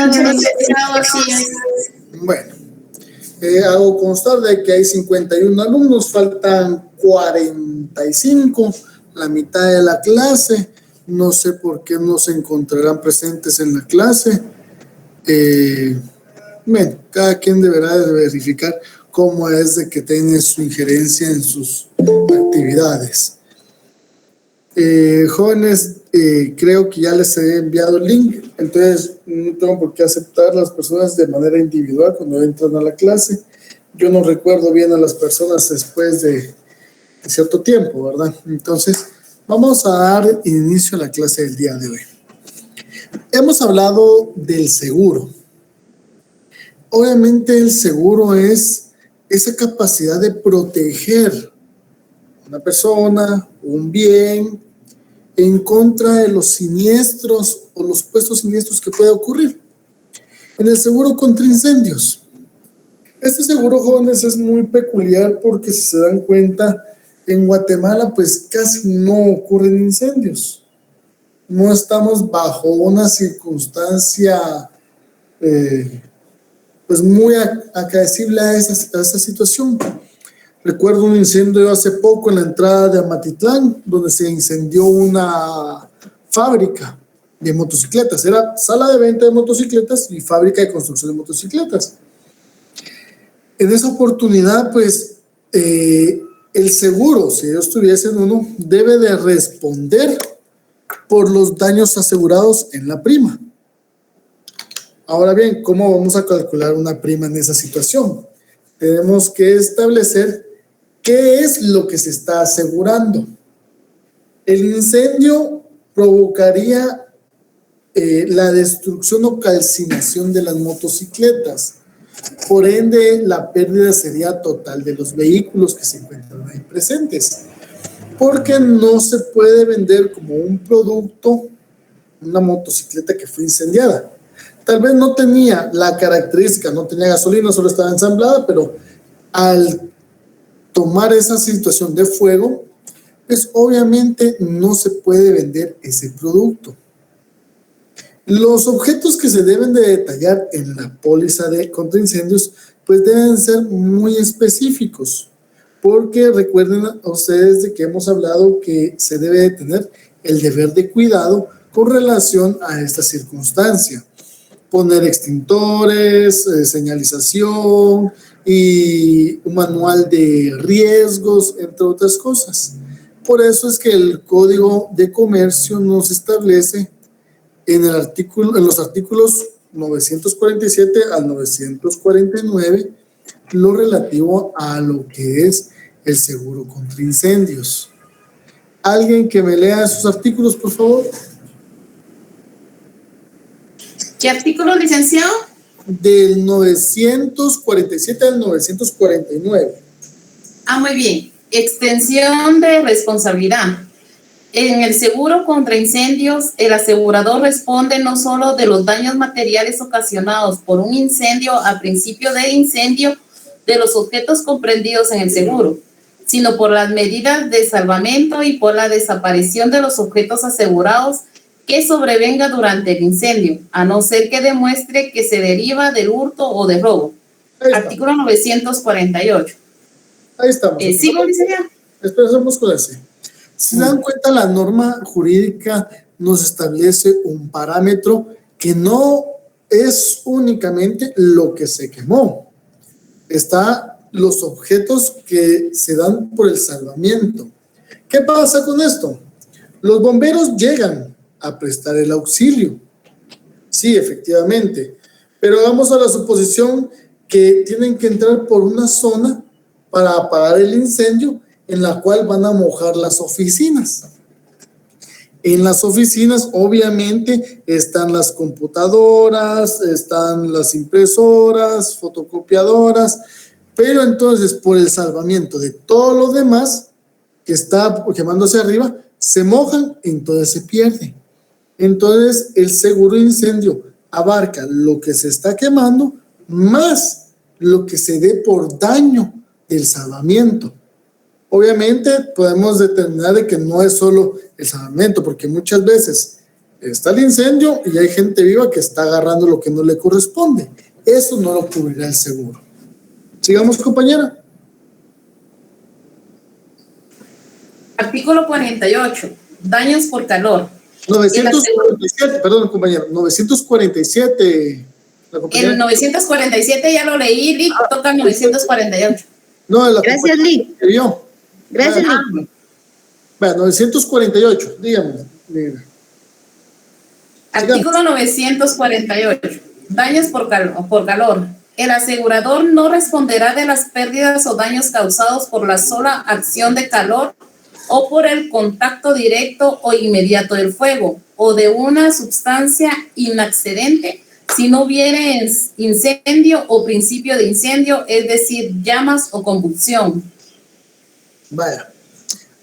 Buenos días, sí. Bueno, hago constar de que hay 51 alumnos, faltan 45, la mitad de la clase. No sé por qué no se encontrarán presentes en la clase. Bueno, cada quien deberá de verificar cómo es de que tiene su injerencia en sus actividades. Jóvenes, creo que ya les he enviado el link, entonces no tengo por qué aceptar las personas de manera individual cuando entran a la clase. Yo no recuerdo bien a las personas después de cierto tiempo, ¿verdad? Entonces, vamos a dar inicio a la clase del día de hoy. Hemos hablado del seguro. Obviamente el seguro es esa capacidad de proteger a una persona, un bien, en contra de los siniestros o los supuestos siniestros que puede ocurrir. En el seguro contra incendios. Este seguro, jóvenes, es muy peculiar porque si se dan cuenta, en Guatemala pues casi no ocurren incendios. No estamos bajo una circunstancia pues muy acaecible a esa situación. Recuerdo un incendio hace poco en la entrada de Amatitlán, donde se incendió una fábrica de motocicletas. Era sala de venta de motocicletas y fábrica de construcción de motocicletas. En esa oportunidad, pues, el seguro, si ellos tuviesen uno, debe de responder por los daños asegurados en la prima. Ahora bien, ¿cómo vamos a calcular una prima en esa situación? Tenemos que establecer ¿qué es lo que se está asegurando? El incendio provocaría la destrucción o calcinación de las motocicletas. Por ende, la pérdida sería total de los vehículos que se encuentran ahí presentes. Porque no se puede vender como un producto una motocicleta que fue incendiada. Tal vez no tenía la característica, no tenía gasolina, solo estaba ensamblada, pero al tomar esa situación de fuego, pues obviamente no se puede vender ese producto. Los objetos que se deben de detallar en la póliza de contra incendios, pues deben ser muy específicos, porque recuerden a ustedes de que hemos hablado que se debe de tener el deber de cuidado con relación a esta circunstancia. Poner extintores, señalización y un manual de riesgos, entre otras cosas. Por eso es que el Código de Comercio nos establece en los artículos 947 al 949 lo relativo a lo que es el seguro contra incendios. ¿Alguien que me lea esos artículos, por favor? ¿Qué artículo, licenciado? Del 947 al 949. Muy bien. Extensión de responsabilidad. En el seguro contra incendios, el asegurador responde no solo de los daños materiales ocasionados por un incendio a principio de incendio de los objetos comprendidos en el seguro, sino por las medidas de salvamento y por la desaparición de los objetos asegurados que sobrevenga durante el incendio, a no ser que demuestre que se deriva del hurto o de robo. Artículo 948. Ahí estamos. ¿Sigo, licenciado? Empezamos con ese. Si se dan cuenta, la norma jurídica nos establece un parámetro que no es únicamente lo que se quemó. Está los objetos que se dan por el salvamiento. ¿Qué pasa con esto? Los bomberos llegan a prestar el auxilio. Sí, efectivamente. Pero vamos a la suposición que tienen que entrar por una zona para apagar el incendio en la cual van a mojar las oficinas. En las oficinas, obviamente, están las computadoras, están las impresoras, fotocopiadoras, pero entonces por el salvamiento de todo lo demás que está quemándose arriba, se mojan, entonces se pierde. Entonces, el seguro de incendio abarca lo que se está quemando más lo que se dé por daño del salvamiento. Obviamente podemos determinar de que no es solo el salvamento, porque muchas veces está el incendio y hay gente viva que está agarrando lo que no le corresponde. Eso no lo cubrirá el seguro. Sigamos, compañera. Artículo 48. Daños por calor. 947, perdón, compañero. 947. El 947 ya lo leí, Lick, toca el 948. No, Gracias, Lick. Gracias, Lick. Bueno, 948, dígame. Mira. Artículo 948. Daños por calor. El asegurador no responderá de las pérdidas o daños causados por la sola acción de calor o por el contacto directo o inmediato del fuego o de una sustancia inaccedente si no hubiere incendio o principio de incendio, es decir, llamas o combustión. Vaya,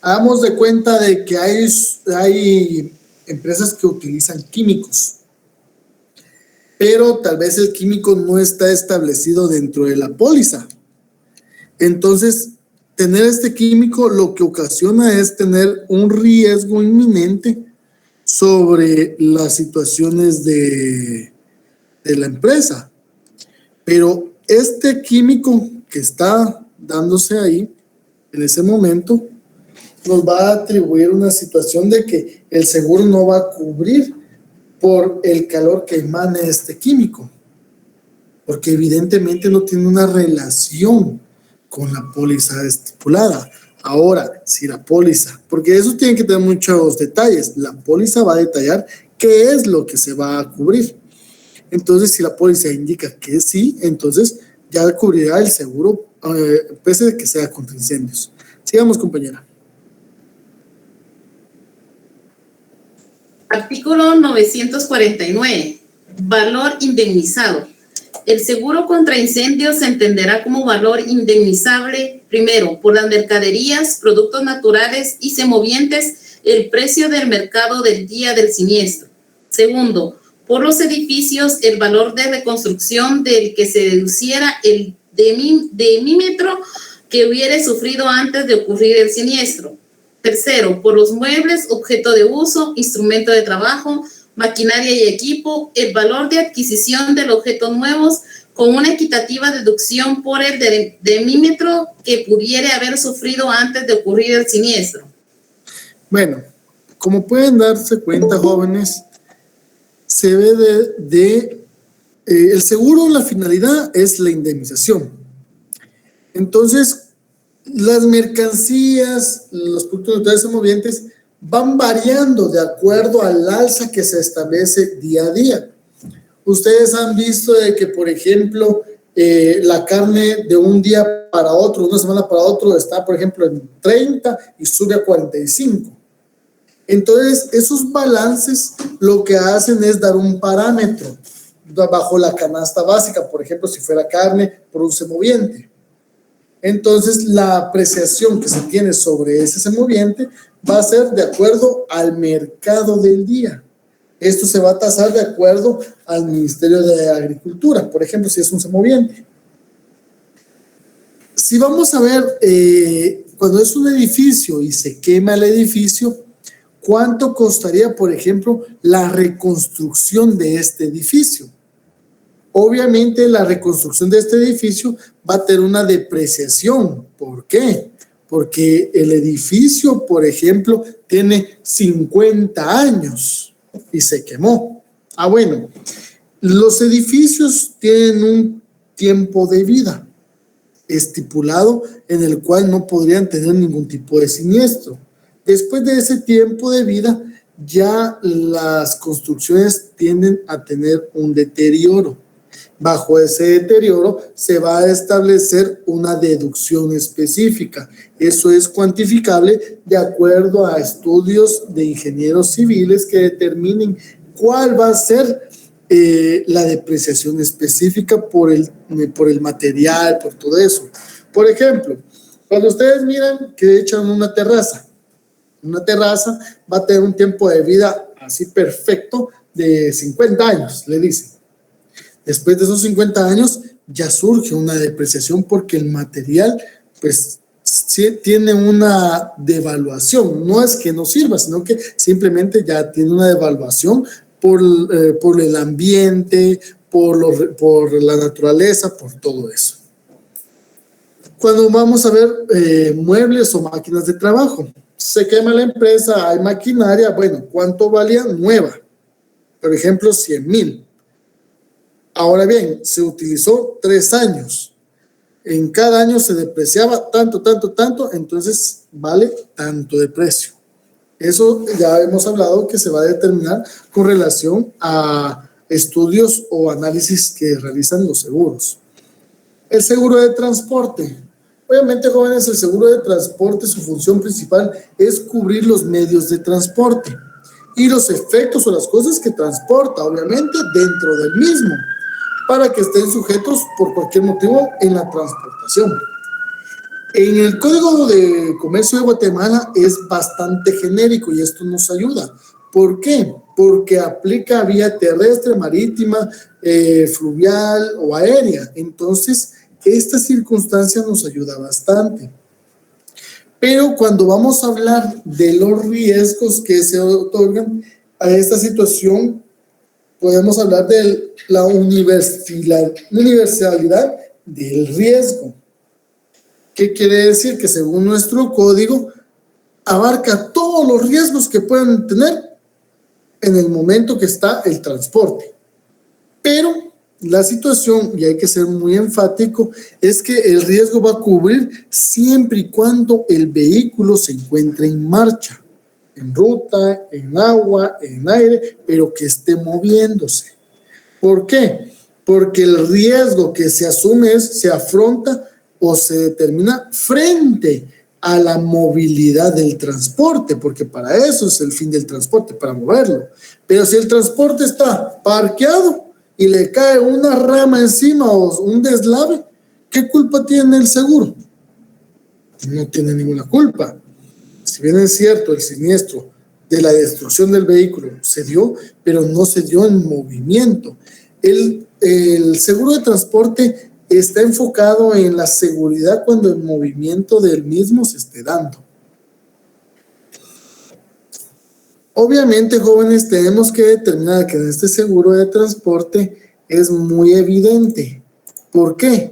hagamos de cuenta de que hay empresas que utilizan químicos, pero tal vez el químico no está establecido dentro de la póliza. Entonces, tener este químico lo que ocasiona es tener un riesgo inminente sobre las situaciones de la empresa. Pero este químico que está dándose ahí, en ese momento, nos va a atribuir una situación de que el seguro no va a cubrir por el calor que emane este químico, porque evidentemente no tiene una relación con la póliza estipulada. Ahora, si la póliza, porque eso tiene que tener muchos detalles, la póliza va a detallar qué es lo que se va a cubrir. Entonces, si la póliza indica que sí, entonces ya cubrirá el seguro, pese a que sea contra incendios. Sigamos, compañera. Artículo 949. Valor indemnizado. El seguro contra incendios se entenderá como valor indemnizable, primero, por las mercaderías, productos naturales y semovientes, el precio del mercado del día del siniestro. Segundo, por los edificios, el valor de reconstrucción del que se deduciera el demímetro que hubiere sufrido antes de ocurrir el siniestro. Tercero, por los muebles, objeto de uso, instrumento de trabajo, maquinaria y equipo, el valor de adquisición de los objetos nuevos con una equitativa deducción por el demímetro que pudiera haber sufrido antes de ocurrir el siniestro. Bueno, como pueden darse cuenta, jóvenes, se ve el seguro, la finalidad es la indemnización. Entonces, las mercancías, los productos naturales semovientes van variando de acuerdo al alza que se establece día a día. Ustedes han visto de que, por ejemplo, la carne de un día para otro, una semana para otro, está, por ejemplo, en 30 y sube a 45. Entonces, esos balances lo que hacen es dar un parámetro bajo la canasta básica, por ejemplo, si fuera carne por un semoviente. Entonces, la apreciación que se tiene sobre ese semoviente va a ser de acuerdo al mercado del día. Esto se va a tasar de acuerdo al Ministerio de Agricultura, por ejemplo, si es un semoviente. Si vamos a ver, cuando es un edificio y se quema el edificio, ¿cuánto costaría, por ejemplo, la reconstrucción de este edificio? Obviamente, la reconstrucción de este edificio va a tener una depreciación. ¿Por qué? Porque el edificio, por ejemplo, tiene 50 años y se quemó. Bueno, los edificios tienen un tiempo de vida estipulado en el cual no podrían tener ningún tipo de siniestro. Después de ese tiempo de vida, ya las construcciones tienden a tener un deterioro. Bajo ese deterioro se va a establecer una deducción específica. Eso es cuantificable de acuerdo a estudios de ingenieros civiles que determinen cuál va a ser la depreciación específica por el material, por todo eso. Por ejemplo, cuando ustedes miran que echan una terraza va a tener un tiempo de vida así perfecto de 50 años, le dicen. Después de esos 50 años ya surge una depreciación porque el material pues sí, tiene una devaluación. No es que no sirva, sino que simplemente ya tiene una devaluación por el ambiente, por la naturaleza, por todo eso. Cuando vamos a ver muebles o máquinas de trabajo, se quema la empresa, hay maquinaria, bueno, ¿cuánto valía nueva? Por ejemplo, 100,000. Ahora bien, se utilizó 3 años. En cada año se depreciaba tanto, entonces vale tanto de precio. Eso ya hemos hablado que se va a determinar con relación a estudios o análisis que realizan los seguros. El seguro de transporte. Obviamente, jóvenes, el seguro de transporte, su función principal es cubrir los medios de transporte y los efectos o las cosas que transporta, obviamente, dentro del mismo, para que estén sujetos por cualquier motivo en la transportación. En el Código de Comercio de Guatemala es bastante genérico y esto nos ayuda. ¿Por qué? Porque aplica vía terrestre, marítima, fluvial o aérea. Entonces, esta circunstancia nos ayuda bastante. Pero cuando vamos a hablar de los riesgos que se otorgan a esta situación, podemos hablar de la universalidad del riesgo. ¿Qué quiere decir? Que según nuestro código, abarca todos los riesgos que pueden tener en el momento que está el transporte. Pero la situación, y hay que ser muy enfático, es que el riesgo va a cubrir siempre y cuando el vehículo se encuentre en marcha, en ruta, en agua, en aire, pero que esté moviéndose. ¿Por qué? Porque el riesgo que se asume se afronta o se determina frente a la movilidad del transporte, porque para eso es el fin del transporte, para moverlo. Pero si el transporte está parqueado y le cae una rama encima o un deslave, ¿qué culpa tiene el seguro? No tiene ninguna culpa. Si bien es cierto, el siniestro de la destrucción del vehículo se dio, pero no se dio en movimiento. El seguro de transporte está enfocado en la seguridad cuando el movimiento del mismo se esté dando. Obviamente, jóvenes, tenemos que determinar que en este seguro de transporte es muy evidente. ¿Por qué?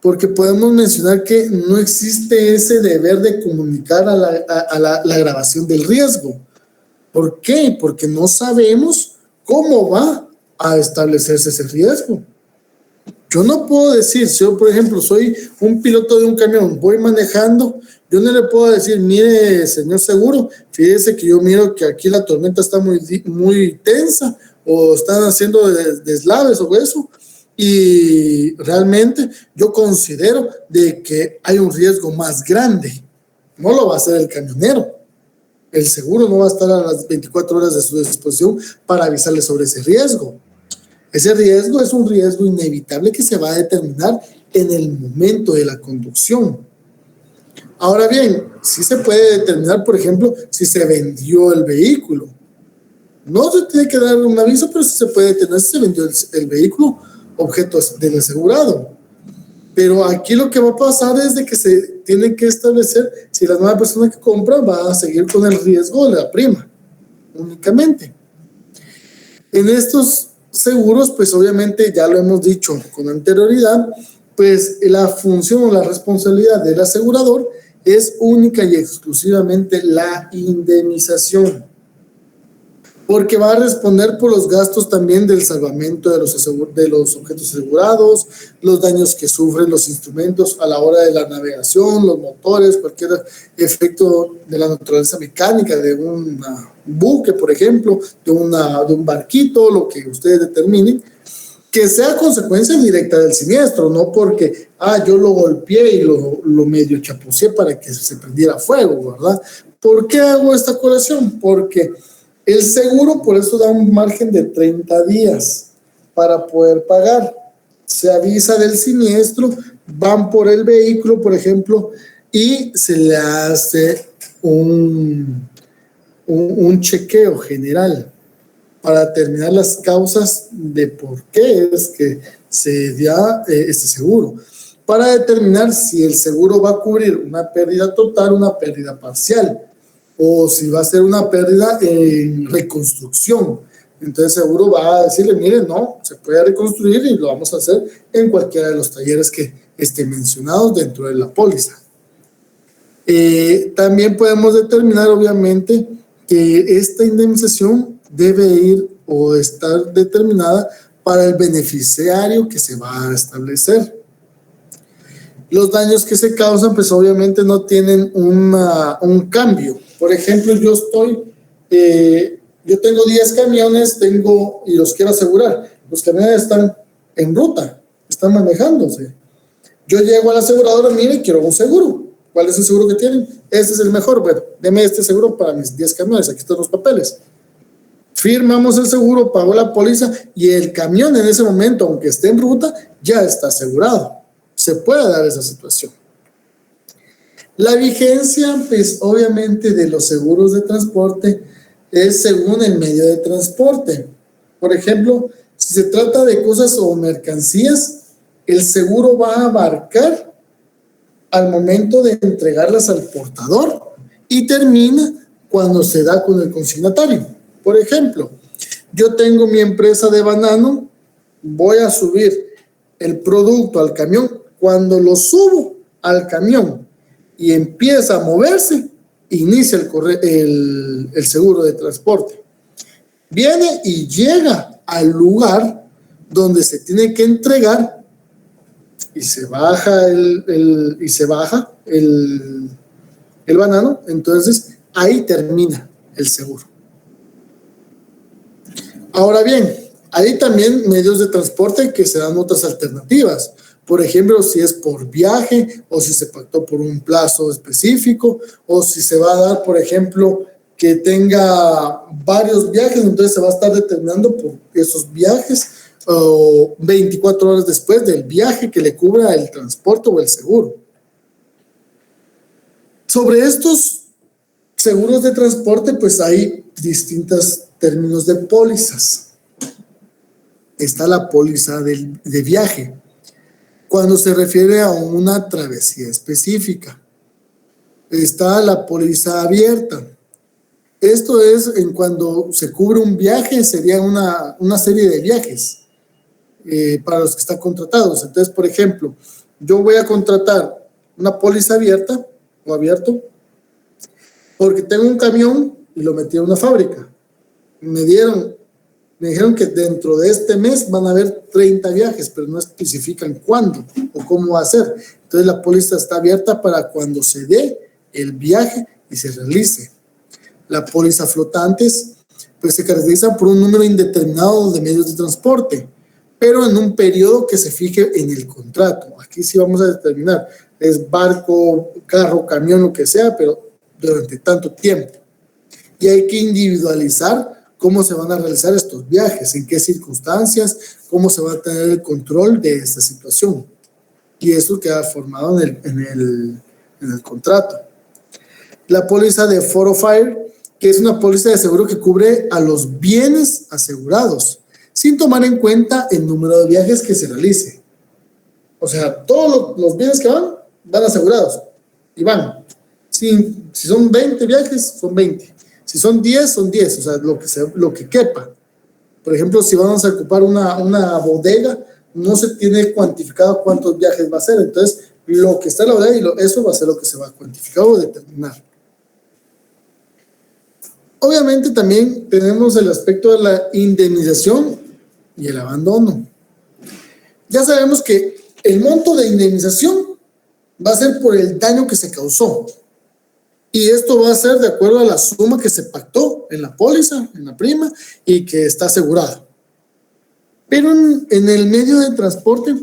Porque podemos mencionar que no existe ese deber de comunicar a la grabación del riesgo. ¿Por qué? Porque no sabemos cómo va a establecerse ese riesgo. Yo no puedo decir, si yo, por ejemplo, soy un piloto de un camión, voy manejando, yo no le puedo decir, mire, señor seguro, fíjese que yo miro que aquí la tormenta está muy tensa o están haciendo deslaves o eso, y realmente yo considero de que hay un riesgo más grande. No lo va a hacer el camionero. El seguro no va a estar a las 24 horas de su disposición para avisarle sobre ese riesgo. Ese riesgo es un riesgo inevitable que se va a determinar en el momento de la conducción. Ahora bien, sí se puede determinar, por ejemplo, si se vendió el vehículo. No se tiene que dar un aviso, pero sí se puede determinar si se vendió el vehículo objeto del asegurado. Pero aquí lo que va a pasar es de que se tiene que establecer si la nueva persona que compra va a seguir con el riesgo de la prima, únicamente. En estos seguros, pues obviamente ya lo hemos dicho con anterioridad, pues la función o la responsabilidad del asegurador es única y exclusivamente la indemnización, porque va a responder por los gastos también del salvamento de los objetos asegurados, los daños que sufren los instrumentos a la hora de la navegación, los motores, cualquier efecto de la naturaleza mecánica de un buque, por ejemplo, de un barquito, lo que ustedes determinen, que sea consecuencia directa del siniestro, no porque, yo lo golpeé y lo medio chapuceé para que se prendiera fuego, ¿verdad? ¿Por qué hago esta colación? Porque el seguro por eso da un margen de 30 días para poder pagar. Se avisa del siniestro, van por el vehículo, por ejemplo, y se le hace un chequeo general para determinar las causas de por qué es que se da este seguro. para determinar si el seguro va a cubrir una pérdida total o una pérdida parcial, o si va a ser una pérdida en reconstrucción. Entonces el seguro va a decirle, mire, no, se puede reconstruir y lo vamos a hacer en cualquiera de los talleres que estén mencionados dentro de la póliza. También podemos determinar, obviamente, que esta indemnización debe ir o estar determinada para el beneficiario que se va a establecer. Los daños que se causan, pues obviamente no tienen un cambio. Por ejemplo, yo tengo 10 camiones, y los quiero asegurar. Los camiones están en ruta, están manejándose. Yo llego a la aseguradora, mire, quiero un seguro. ¿Cuál es el seguro que tienen? Este es el mejor. Bueno, deme este seguro para mis 10 camiones. Aquí están los papeles. Firmamos el seguro, pago la póliza y el camión en ese momento, aunque esté en ruta, ya está asegurado. Se puede dar esa situación. La vigencia, pues obviamente, de los seguros de transporte es según el medio de transporte. Por ejemplo, si se trata de cosas o mercancías, el seguro va a abarcar al momento de entregarlas al portador y termina cuando se da con el consignatario. Por ejemplo, yo tengo mi empresa de banano, voy a subir el producto al camión. Cuando lo subo al camión y empieza a moverse, inicia el seguro de transporte. Viene y llega al lugar donde se tiene que entregar y se baja el banano, entonces ahí termina el seguro. Ahora bien, hay también medios de transporte que se dan otras alternativas. Por ejemplo, si es por viaje o si se pactó por un plazo específico o si se va a dar, por ejemplo, que tenga varios viajes, entonces se va a estar determinando por esos viajes o 24 horas después del viaje que le cubra el transporte o el seguro. Sobre estos seguros de transporte, pues hay distintos términos de pólizas. Está la póliza de viaje, cuando se refiere a una travesía específica. Está la póliza abierta. Esto es en cuando se cubre un viaje, sería una serie de viajes para los que están contratados. Entonces, por ejemplo, yo voy a contratar una póliza abierta o abierto porque tengo un camión y lo metí a una fábrica. Me dijeron que dentro de este mes van a haber 30 viajes, pero no especifican cuándo o cómo va a ser. Entonces la póliza está abierta para cuando se dé el viaje y se realice. La póliza flotantes, pues se caracteriza por un número indeterminado de medios de transporte, pero en un periodo que se fije en el contrato. Aquí sí vamos a determinar, es barco, carro, camión, lo que sea, pero durante tanto tiempo. Y hay que individualizar cómo se van a realizar estos viajes, en qué circunstancias, cómo se va a tener el control de esta situación. Y eso queda formado en el contrato. La póliza de Fire, que es una póliza de seguro que cubre a los bienes asegurados, sin tomar en cuenta el número de viajes que se realice. O sea, todos los bienes que van asegurados y van. Si son 20 viajes, son 20. Si son 10, son 10, o sea, lo que quepa. Por ejemplo, si vamos a ocupar una bodega, no se tiene cuantificado cuántos viajes va a ser. Entonces, lo que está en la bodega, eso va a ser lo que se va a cuantificar o determinar. Obviamente también tenemos el aspecto de la indemnización y el abandono. Ya sabemos que el monto de indemnización va a ser por el daño que se causó. Y esto va a ser de acuerdo a la suma que se pactó en la póliza, en la prima, y que está asegurada. Pero en el medio de transporte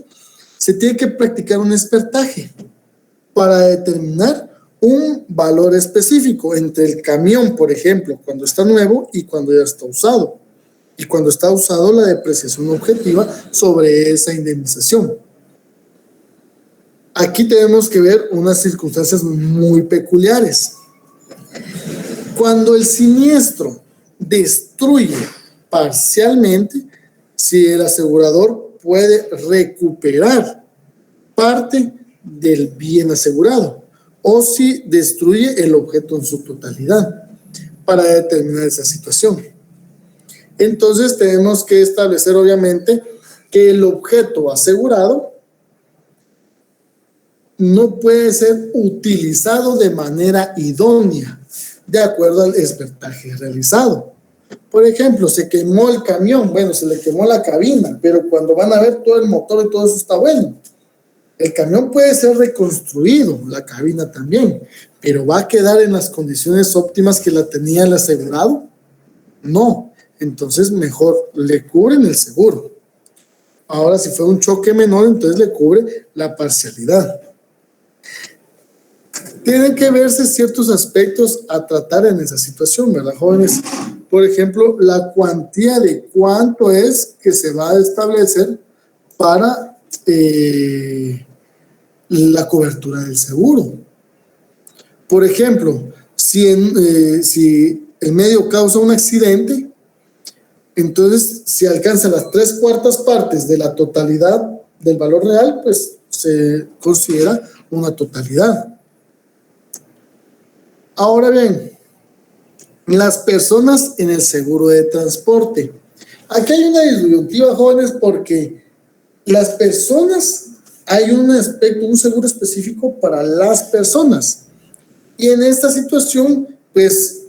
se tiene que practicar un expertaje para determinar un valor específico entre el camión, por ejemplo, cuando está nuevo y cuando ya está usado. Y cuando está usado, la depreciación objetiva sobre esa indemnización. Aquí tenemos que ver unas circunstancias muy peculiares. Cuando el siniestro destruye parcialmente, si el asegurador puede recuperar parte del bien asegurado o si destruye el objeto en su totalidad para determinar esa situación. Entonces tenemos que establecer obviamente que el objeto asegurado no puede ser utilizado de manera idónea de acuerdo al expertaje realizado. Por ejemplo, se quemó el camión, bueno, se le quemó la cabina, pero cuando van a ver todo el motor y todo eso está bueno. El camión puede ser reconstruido, la cabina también, pero ¿va a quedar en las condiciones óptimas que la tenía el asegurado? No, entonces mejor le cubren el seguro. Ahora, si fue un choque menor, entonces le cubre la parcialidad. Tienen que verse ciertos aspectos a tratar en esa situación, ¿verdad, jóvenes? Por ejemplo, la cuantía de cuánto es que se va a establecer para la cobertura del seguro. Por ejemplo, si el medio causa un accidente, entonces si alcanza las 3/4 partes de la totalidad del valor real, pues se considera una totalidad. Ahora bien, las personas en el seguro de transporte. Aquí hay una disyuntiva, jóvenes, porque las personas, hay un aspecto, un seguro específico para las personas. Y en esta situación, pues,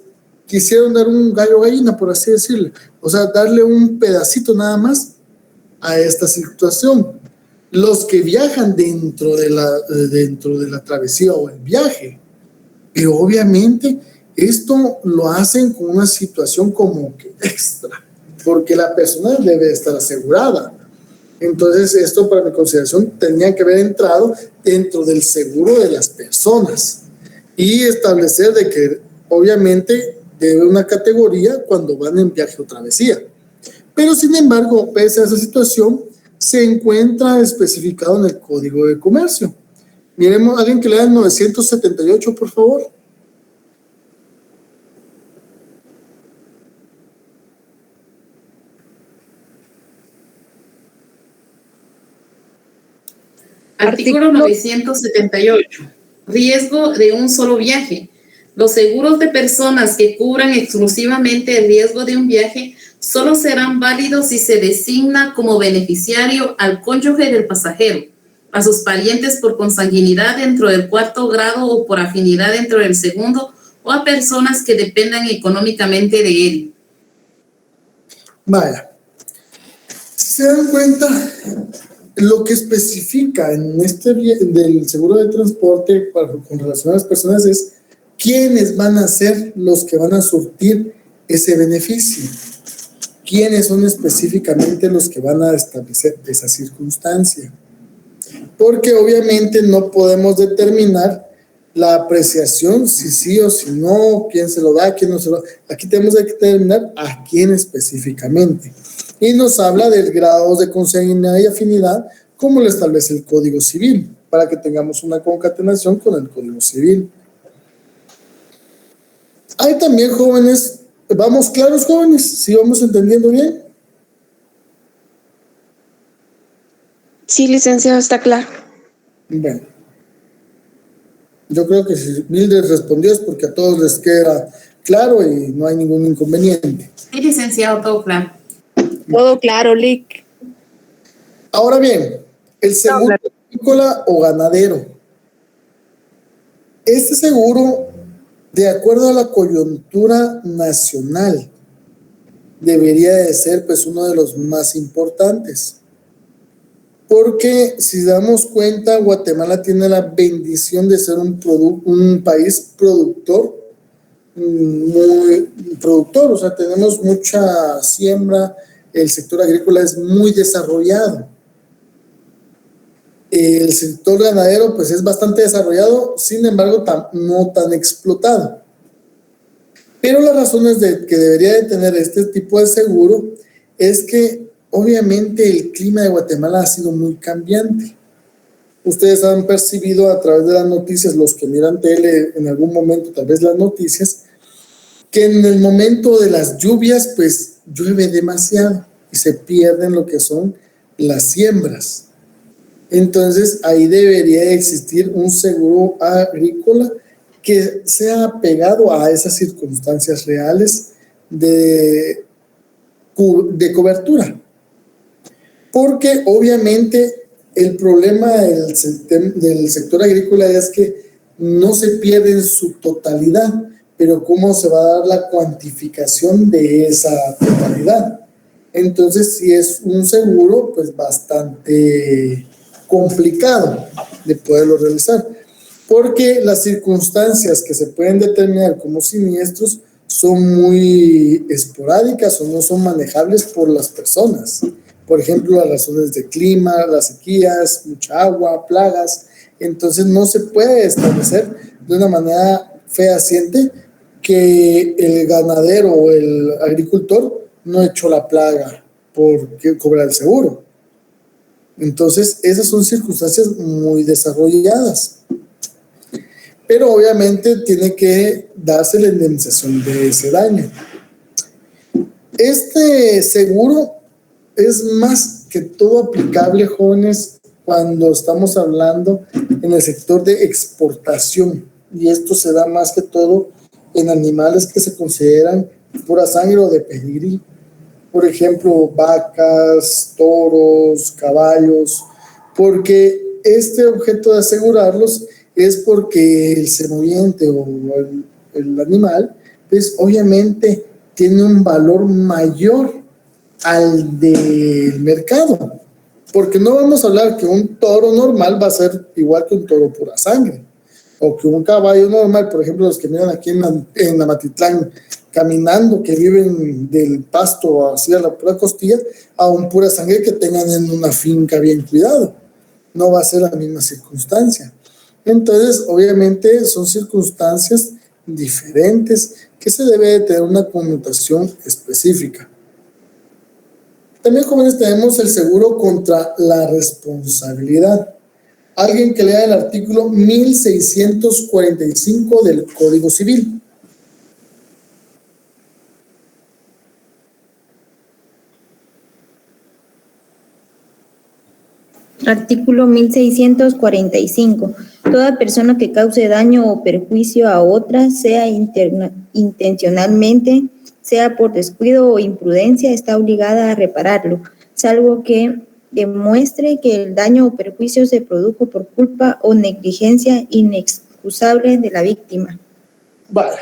quisieron dar un gallo gallina, por así decirlo. O sea, darle un pedacito nada más a esta situación. Los que viajan dentro de la travesía o el viaje. Pero obviamente esto lo hacen con una situación como que extra, porque la persona debe estar asegurada. Entonces esto, para mi consideración, tenía que haber entrado dentro del seguro de las personas y establecer de que obviamente debe una categoría cuando van en viaje o travesía. Pero sin embargo, pese a esa situación, se encuentra especificado en el Código de Comercio. Miremos, alguien que lea el 978, por favor. Artículo 978. Riesgo de un solo viaje. Los seguros de personas que cubran exclusivamente el riesgo de un viaje solo serán válidos si se designa como beneficiario al cónyuge del pasajero, a sus parientes por consanguinidad dentro del 4º grado o por afinidad dentro del 2º, o a personas que dependan económicamente de él. Vaya, si se dan cuenta, lo que especifica en del seguro de transporte con relación a las personas es quiénes van a ser los que van a surtir ese beneficio, quiénes son específicamente los que van a establecer esa circunstancia. Porque obviamente no podemos determinar la apreciación, si sí o si no, quién se lo da, quién no se lo da. Aquí tenemos que determinar a quién específicamente. Y nos habla del grado de consanguinidad y afinidad, como lo establece el Código Civil, para que tengamos una concatenación con el Código Civil. Hay también, jóvenes, ¿vamos claros, jóvenes? ¿Sí vamos entendiendo bien? Sí, licenciado, está claro. Bueno, yo creo que si Mildred respondió es porque a todos les queda claro y no hay ningún inconveniente. Sí, licenciado, todo claro. Todo claro, Lic. Ahora bien, el seguro agrícola o ganadero. Este seguro, de acuerdo a la coyuntura nacional, debería de ser pues uno de los más importantes. Porque si damos cuenta, Guatemala tiene la bendición de ser un país productor, muy productor, o sea, tenemos mucha siembra, el sector agrícola es muy desarrollado. El sector ganadero pues es bastante desarrollado, sin embargo no tan explotado. Pero las razones de que debería de tener este tipo de seguro es que obviamente el clima de Guatemala ha sido muy cambiante. Ustedes han percibido a través de las noticias, los que miran tele en algún momento, tal vez las noticias, que en el momento de las lluvias pues llueve demasiado y se pierden lo que son las siembras. Entonces, ahí debería existir un seguro agrícola que sea pegado a esas circunstancias reales de cobertura. Porque obviamente el problema del sector agrícola es que no se pierde en su totalidad, pero ¿cómo se va a dar la cuantificación de esa totalidad? Entonces, si es un seguro, pues bastante complicado de poderlo realizar, porque las circunstancias que se pueden determinar como siniestros son muy esporádicas o no son manejables por las personas. Por ejemplo, las razones de clima, las sequías, mucha agua, plagas. Entonces no se puede establecer de una manera fehaciente que el ganadero o el agricultor no echó la plaga porque cobra el seguro. Entonces, esas son circunstancias muy desarrolladas. Pero obviamente tiene que darse la indemnización de ese daño. Este seguro es más que todo aplicable, jóvenes, cuando estamos hablando en el sector de exportación. Y esto se da más que todo en animales que se consideran pura sangre o de pedigrí. Por ejemplo, vacas, toros, caballos, porque este objeto de asegurarlos es porque el semoviente o el animal, pues obviamente tiene un valor mayor al del mercado, porque no vamos a hablar que un toro normal va a ser igual que un toro pura sangre, o que un caballo normal, por ejemplo, los que miran aquí en Amatitlán, caminando, que viven del pasto hacia la pura costilla, a un pura sangre que tengan en una finca bien cuidado. No va a ser la misma circunstancia. Entonces, obviamente, son circunstancias diferentes que se debe de tener una connotación específica. También, jóvenes, tenemos el seguro contra la responsabilidad. Alguien que lea el artículo 1645 del Código Civil. Artículo 1645. Toda persona que cause daño o perjuicio a otra, sea intencionalmente, sea por descuido o imprudencia, está obligada a repararlo, salvo que demuestre que el daño o perjuicio se produjo por culpa o negligencia inexcusable de la víctima. Vale.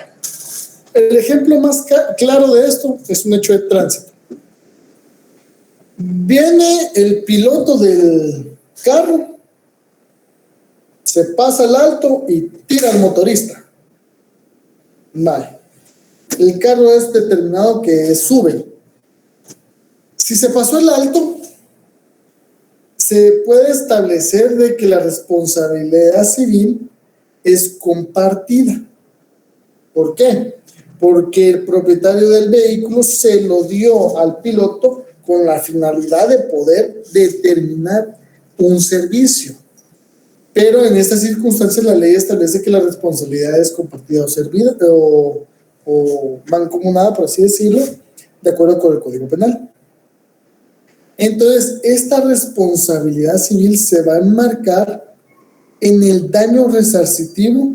El ejemplo más claro de esto es un hecho de tránsito. Viene el piloto del carro, se pasa al alto y tira al motorista. Vale. El carro es determinado que sube. Si se pasó el alto, se puede establecer de que la responsabilidad civil es compartida. ¿Por qué? Porque el propietario del vehículo se lo dio al piloto con la finalidad de poder determinar un servicio. Pero en estas circunstancias la ley establece que la responsabilidad es compartida o servida o mancomunada, por así decirlo, de acuerdo con el Código Penal. Entonces, esta responsabilidad civil se va a enmarcar en el daño resarcitivo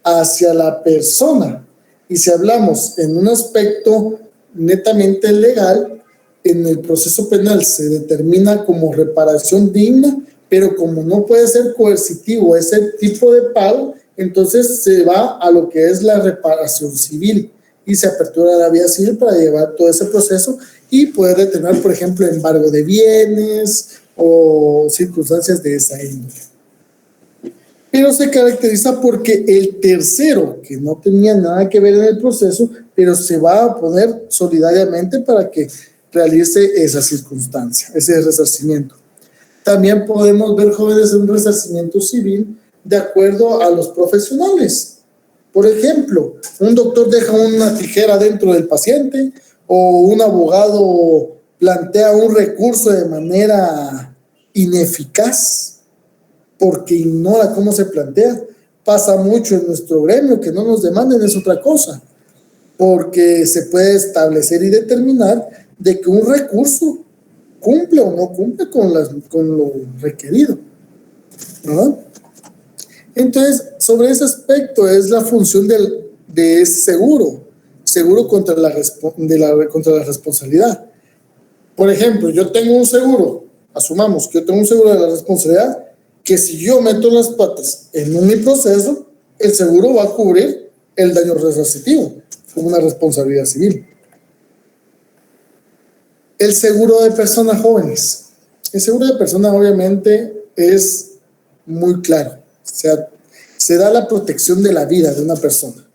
hacia la persona. Y si hablamos en un aspecto netamente legal, en el proceso penal se determina como reparación digna, pero como no puede ser coercitivo ese tipo de pago, entonces se va a lo que es la reparación civil y se apertura la vía civil para llevar todo ese proceso y poder determinar, por ejemplo, embargo de bienes o circunstancias de esa índole. Pero se caracteriza porque el tercero, que no tenía nada que ver en el proceso, pero se va a poner solidariamente para que realice esa circunstancia, ese resarcimiento. También podemos ver, jóvenes, un resarcimiento civil de acuerdo a los profesionales. Por ejemplo, un doctor deja una tijera dentro del paciente o un abogado plantea un recurso de manera ineficaz porque ignora cómo se plantea. Pasa mucho en nuestro gremio, que no nos demanden es otra cosa, porque se puede establecer y determinar de que un recurso cumple o no cumple con lo requerido. ¿verdad? Entonces, sobre ese aspecto es la función de ese seguro contra la responsabilidad. Por ejemplo, yo tengo un seguro, asumamos que yo tengo un seguro de la responsabilidad, que si yo meto las patas en mi proceso, el seguro va a cubrir el daño resarcitivo como una responsabilidad civil. El seguro de personas jóvenes. El seguro de personas obviamente es muy claro. O sea, se da la protección de la vida de una persona.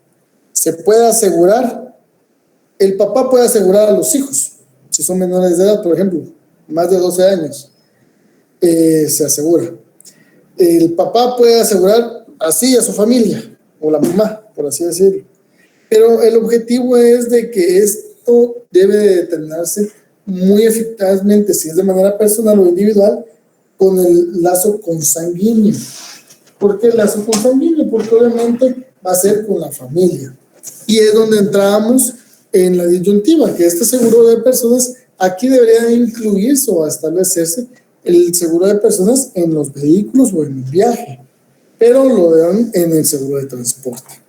Se puede asegurar, el papá puede asegurar a los hijos, si son menores de edad, por ejemplo, más de 12 años, se asegura. El papá puede asegurar así a su familia, o la mamá, por así decirlo. Pero el objetivo es de que esto debe de determinarse muy eficazmente, si es de manera personal o individual, con el lazo consanguíneo. ¿Por qué el lazo consanguíneo? Porque obviamente va a ser con la familia. Y es donde entramos en la disyuntiva, que este seguro de personas, aquí debería incluirse o establecerse el seguro de personas en los vehículos o en el viaje, pero lo dan en el seguro de transporte.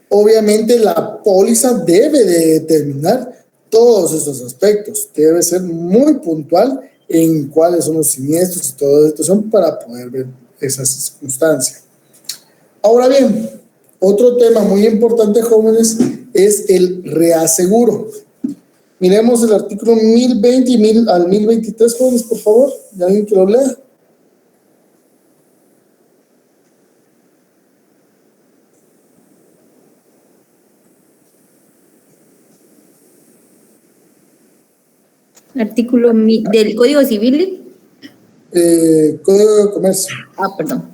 Obviamente la póliza debe de determinar todos estos aspectos, debe ser muy puntual en cuáles son los siniestros y toda esto son para poder ver esas circunstancias. Ahora bien, otro tema muy importante, jóvenes, es el reaseguro. Miremos el artículo 1020 y al 1023, jóvenes, por favor, ¿y alguien que lo lea? Artículo del Código Civil. Código de Comercio. Perdón.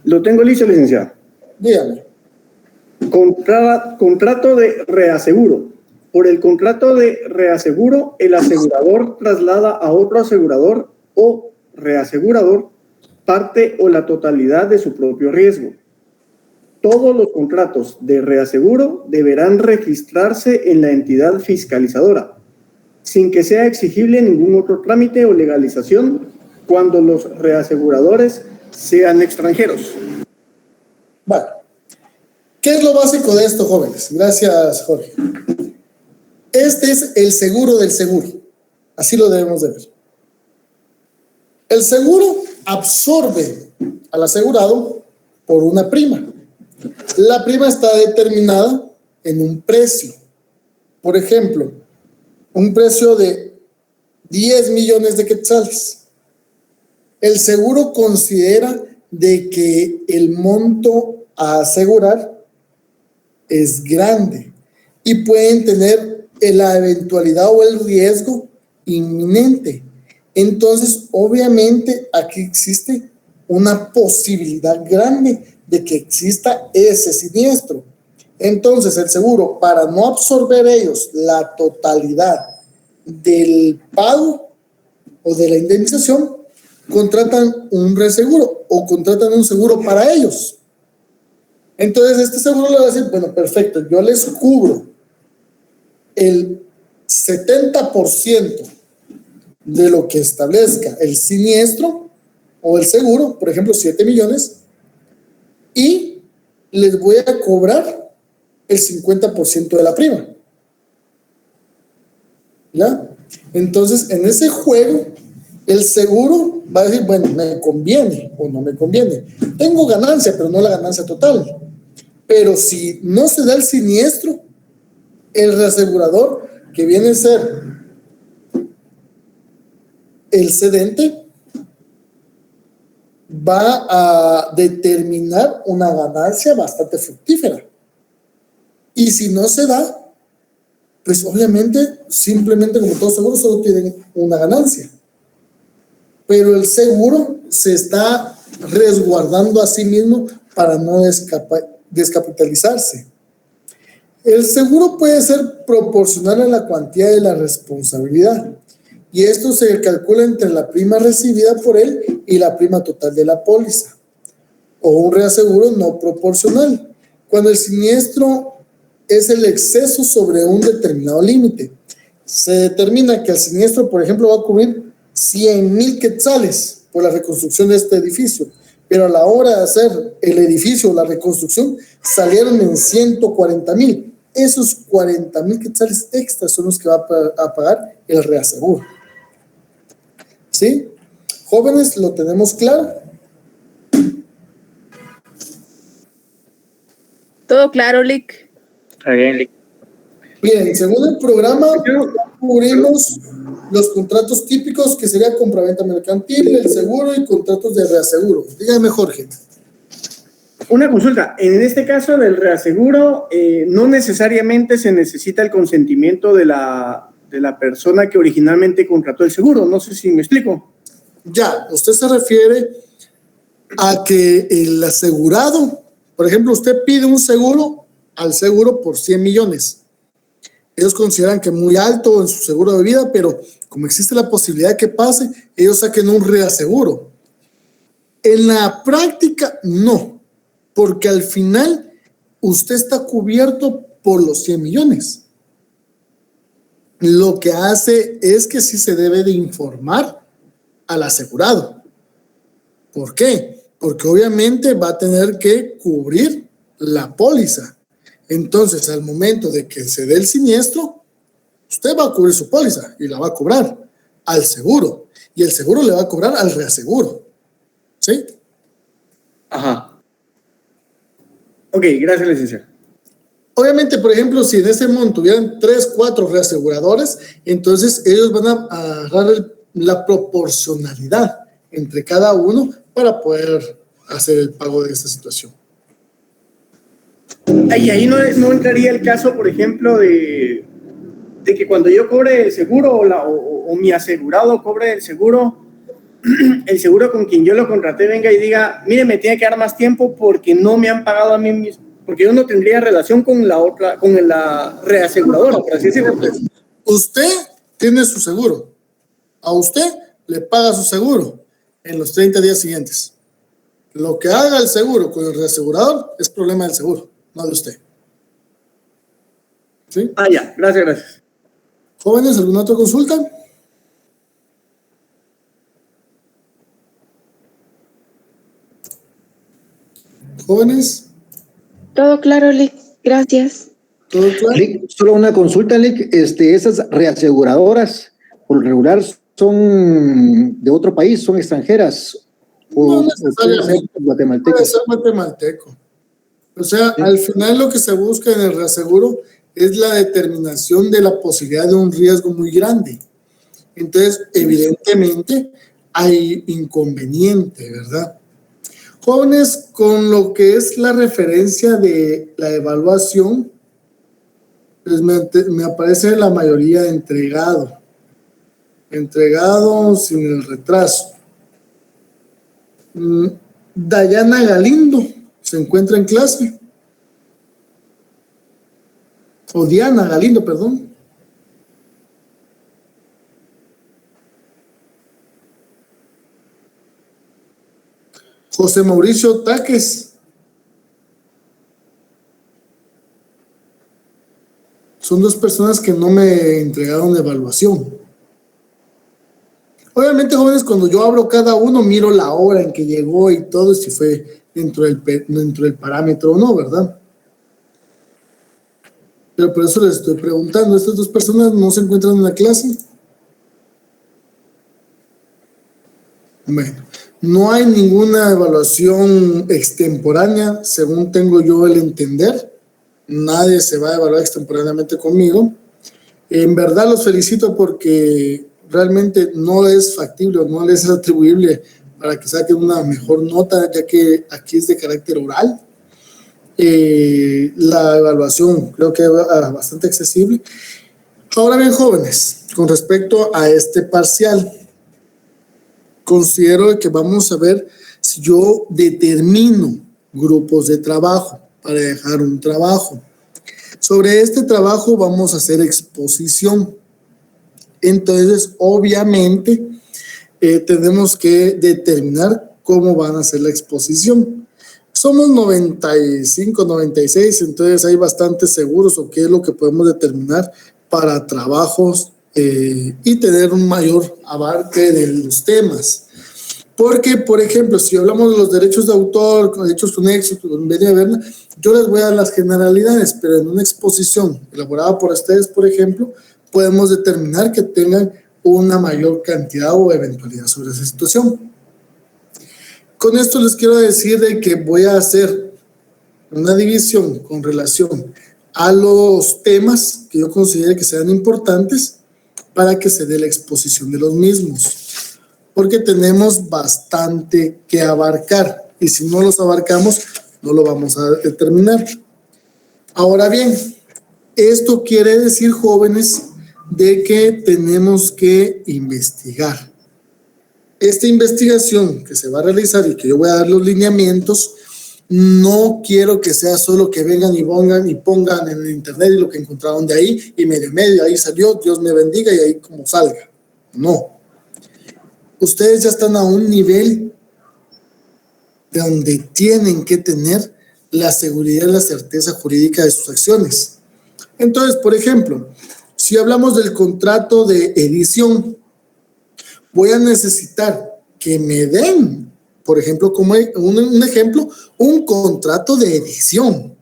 Lo tengo listo, licenciada. Dígame. Contrato de reaseguro. Por el contrato de reaseguro, el asegurador traslada a otro asegurador o reasegurador parte o la totalidad de su propio riesgo. Todos los contratos de reaseguro deberán registrarse en la entidad fiscalizadora, sin que sea exigible ningún otro trámite o legalización cuando los reaseguradores sean extranjeros. Vale. ¿Qué es lo básico de esto, jóvenes? Gracias, Jorge. Este es el seguro del seguro. Así lo debemos de ver. El seguro absorbe al asegurado por una prima. La prima está determinada en un precio. Por ejemplo, un precio de 10 millones de quetzales. El seguro considera de que el monto a asegurar es grande y pueden tener la eventualidad o el riesgo inminente. Entonces, obviamente, aquí existe una posibilidad grande de que exista ese siniestro. Entonces, el seguro, para no absorber ellos la totalidad del pago o de la indemnización, contratan un reaseguro o contratan un seguro para ellos. Entonces, este seguro le va a decir, bueno, perfecto, yo les cubro el 70% de lo que establezca el siniestro o el seguro, por ejemplo, 7 millones, y les voy a cobrar el 50% de la prima. ¿Ya? Entonces, en ese juego, el seguro va a decir, bueno, me conviene o no me conviene. Tengo ganancia, pero no la ganancia total. Pero si no se da el siniestro, el reasegurador, que viene a ser el cedente, va a determinar una ganancia bastante fructífera. Y si no se da, pues obviamente, simplemente como todos seguros, solo tienen una ganancia. Pero el seguro se está resguardando a sí mismo para no descapitalizarse. El seguro puede ser proporcional a la cuantía de la responsabilidad y esto se calcula entre la prima recibida por él y la prima total de la póliza, o un reaseguro no proporcional, cuando el siniestro es el exceso sobre un determinado límite. Se determina que el siniestro, por ejemplo, va a cubrir 100,000 quetzales por la reconstrucción de este edificio, pero a la hora de hacer el edificio, la reconstrucción, salieron en 140,000. Esos 40,000 quetzales extras son los que va a pagar el reaseguro. ¿Sí? Jóvenes, ¿lo tenemos claro? Todo claro, Lick. Está bien, Lick. Bien, según el programa, cubrimos los contratos típicos, que sería compraventa mercantil, el seguro y contratos de reaseguro. Dígame, Jorge. Una consulta. En este caso del reaseguro, no necesariamente se necesita el consentimiento de la persona que originalmente contrató el seguro. No sé si me explico. Ya, usted se refiere a que el asegurado, por ejemplo, usted pide un seguro al seguro por 100 millones. Ellos consideran que es muy alto en su seguro de vida, pero como existe la posibilidad de que pase, ellos saquen un reaseguro. En la práctica, no, porque al final usted está cubierto por los 100 millones. Lo que hace es que sí se debe de informar al asegurado. ¿Por qué? Porque obviamente va a tener que cubrir la póliza. Entonces, al momento de que se dé el siniestro, usted va a cubrir su póliza y la va a cobrar al seguro. Y el seguro le va a cobrar al reaseguro. ¿Sí? Ajá. Ok, gracias, licenciado. Obviamente, por ejemplo, si en ese monto hubieran 3, 4 reaseguradores, entonces ellos van a agarrar la proporcionalidad entre cada uno para poder hacer el pago de esta situación. Y ahí no entraría el caso, por ejemplo, de que cuando yo cobre el seguro o mi asegurado cobre el seguro con quien yo lo contraté venga y diga, mire, me tiene que dar más tiempo porque no me han pagado a mí mismo, porque yo no tendría relación con la reaseguradora, por así decirlo. Usted tiene su seguro. A usted le paga su seguro en los 30 días siguientes. Lo que haga el seguro con el reasegurador es problema del seguro, no de usted. ¿Sí? Ah, ya, gracias. Jóvenes, ¿alguna otra consulta? Jóvenes, Todo claro, Lick. Gracias. ¿todo claro? Lick, solo una consulta, Lick. Esas reaseguradoras, por lo regular, son de otro país, son extranjeras. No O necesariamente. Puede guatemaltecas. ser guatemalteco. O sea, al final lo que se busca en el reaseguro es la determinación de la posibilidad de un riesgo muy grande. Entonces, evidentemente, hay inconveniente, ¿verdad? Jóvenes, con lo que es la referencia de la evaluación, pues me aparece la mayoría entregado sin el retraso. Dayana Galindo se encuentra en clase. O Diana Galindo, perdón. José Mauricio Taques. Son 2 personas que no me entregaron evaluación. Obviamente, jóvenes, cuando yo abro cada uno, miro la hora en que llegó y todo, si fue dentro del parámetro o no, ¿verdad? Pero por eso les estoy preguntando, ¿estas 2 personas no se encuentran en la clase? Bueno, no hay ninguna evaluación extemporánea, según tengo yo el entender. Nadie se va a evaluar extemporáneamente conmigo. En verdad los felicito porque realmente no es factible o no les es atribuible para que saquen una mejor nota, ya que aquí es de carácter oral. La evaluación creo que es bastante accesible. Ahora bien, jóvenes, con respecto a este parcial, considero que vamos a ver si yo determino grupos de trabajo para dejar un trabajo. Sobre este trabajo vamos a hacer exposición. Entonces, obviamente, tenemos que determinar cómo van a hacer la exposición. Somos 95, 96, entonces hay bastantes seguros o qué es lo que podemos determinar para trabajos y tener un mayor abarque de los temas. Porque, por ejemplo, si hablamos de los derechos de autor, con derechos conexos, con Bedia Berna, yo les voy a dar las generalidades, pero en una exposición elaborada por ustedes, por ejemplo, podemos determinar que tengan una mayor cantidad o eventualidad sobre esa situación. Con esto les quiero decir de que voy a hacer una división con relación a los temas que yo considere que sean importantes para que se dé la exposición de los mismos, porque tenemos bastante que abarcar y si no los abarcamos no lo vamos a determinar. Ahora bien, esto quiere decir, jóvenes, de que tenemos que investigar. Esta investigación que se va a realizar y que yo voy a dar los lineamientos, no quiero que sea solo que vengan y pongan en el internet y lo que encontraron de ahí y medio, ahí salió, Dios me bendiga y ahí como salga. No. Ustedes ya están a un nivel de donde tienen que tener la seguridad y la certeza jurídica de sus acciones. Entonces, por ejemplo, si hablamos del contrato de edición, voy a necesitar que me den, por ejemplo, como un ejemplo, un contrato de edición.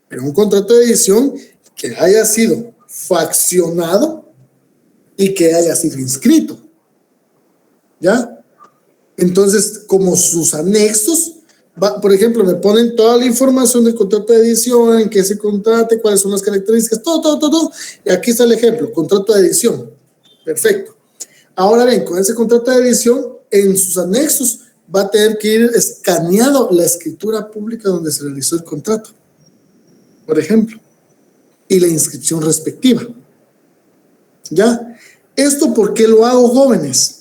Pero un contrato de edición que haya sido faccionado y que haya sido inscrito. ¿Ya? Entonces, como sus anexos, por ejemplo, me ponen toda la información del contrato de edición, en qué se contrate, cuáles son las características, todo. Y aquí está el ejemplo, contrato de edición. Perfecto. Ahora bien, con ese contrato de edición, en sus anexos va a tener que ir escaneado la escritura pública donde se realizó el contrato, por ejemplo, y la inscripción respectiva. ¿Ya? ¿Esto por qué lo hago, jóvenes?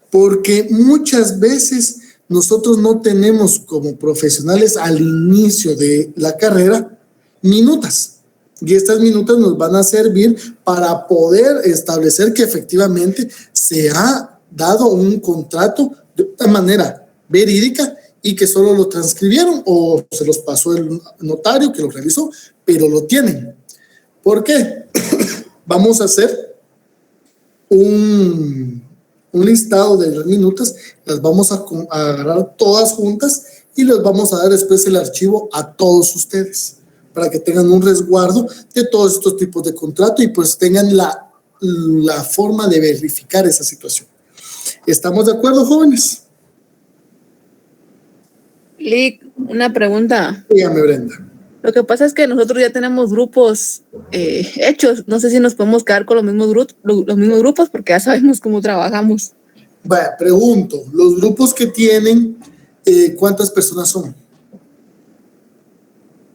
Porque muchas veces nosotros no tenemos como profesionales al inicio de la carrera minutas. Y estas minutas nos van a servir para poder establecer que efectivamente se ha dado un contrato de una manera verídica y que solo lo transcribieron o se los pasó el notario que lo realizó, pero lo tienen. ¿Por qué? Vamos a hacer un listado de las minutas, las vamos a agarrar todas juntas y les vamos a dar después el archivo a todos ustedes para que tengan un resguardo de todos estos tipos de contrato y pues tengan la forma de verificar esa situación. ¿Estamos de acuerdo, jóvenes? Lick, una pregunta. Dígame, Brenda. Lo que pasa es que nosotros ya tenemos grupos hechos. No sé si nos podemos quedar con los mismos grupos porque ya sabemos cómo trabajamos. Vaya, pregunto, los grupos que tienen, ¿cuántas personas son?